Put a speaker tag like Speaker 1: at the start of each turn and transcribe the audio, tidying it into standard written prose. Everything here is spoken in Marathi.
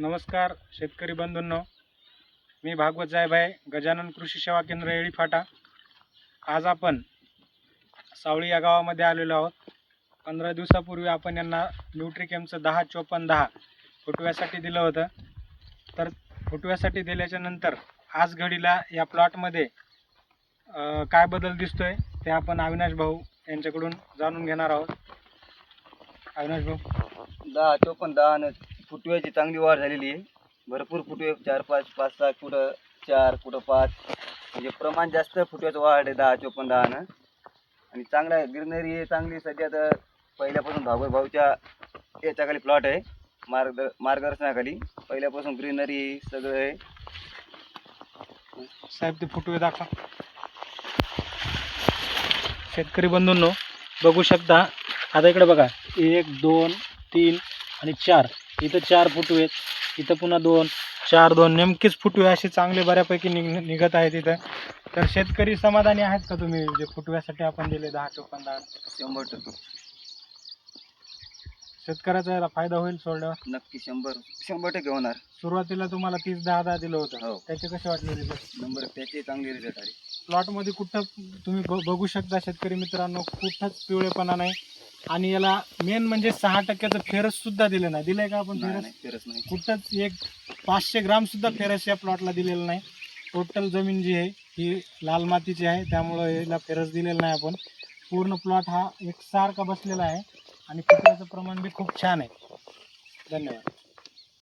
Speaker 1: नमस्कार शेतकरी बंधूंनो, मी भागवत साहेब आहे, गजानन कृषी सेवा केंद्र येळी फाटा। आज आपण सावळी या गावामध्ये आलेलो आहोत। 15 दिवसापूर्वी आपण यांना न्यूट्रिकेमचं 10-54-10 फुटव्यासाठी दिलं होतं। तर फुटव्यासाठी दिल्याच्या नंतर आज घडीला या प्लॉटमध्ये काय बदल दिसतोय ते आपण अविनाश भाऊ यांच्याकडून जाणून घेणार आहोत। अविनाश भाऊ,
Speaker 2: 10-54-10 फुटव्याची चांगली वाढ झालेली आहे। भरपूर फुटवे 4-5, 5-6 कुठं 4 कुठं 5, म्हणजे प्रमाण जास्त फुटव्याचं वाढ आहे 10-54-10 आणि चांगला ग्रीनरी आहे चांगली। सध्या तर पहिल्यापासून भागवत भाऊच्या याच्याखाली प्लॉट आहे, मार्गदर्शनाखाली पहिल्यापासून ग्रीनरी सगळं आहे।
Speaker 1: साहेब ते फुटवे दाखवा। शेतकरी बंधूंनो बघू शकता, आता इकडे बघा 1 2 3 आणि 4, इथं 4 फुटवे आहेत, इथं पुन्हा 2 4 2 नेमकेच फुटवे असे चांगले बऱ्यापैकी निघत आहेत इथं। तर शेतकरी समाधानी आहेत का तुम्ही जे फुटव्यासाठी आपण दिले 10-54-10?
Speaker 2: 100%
Speaker 1: शेतकऱ्याचा याला फायदा होईल सोडल्यावर?
Speaker 2: नक्की 100% होणार।
Speaker 1: सुरुवातीला तुम्हाला 30-10-10 दिलं होतं,
Speaker 2: हो,
Speaker 1: त्याचे कसे वाटले रिझल्ट?
Speaker 2: नंबर त्याचे चांगले रिझल्ट आले।
Speaker 1: प्लॉटमध्ये कुठं तुम्ही बघू शकता शेतकरी मित्रांनो, कुठंच पिवळेपणा नाही आणि याला मेन म्हणजे 6% फेरस सुद्धा दिलं नाही। दिलंय का आपण फेरस?
Speaker 2: फेरस नाही,
Speaker 1: कुठंच एक 500 ग्राम सुद्धा फेरस या प्लॉटला दिलेलं नाही। टोटल जमीन जी आहे ही लाल मातीची आहे, त्यामुळं याला फेरस दिलेलं नाही आपण। पूर्ण प्लॉट हा एकसारखा बसलेला आहे आणि फुटव्याचं प्रमाण बी खूप छान आहे। धन्यवाद।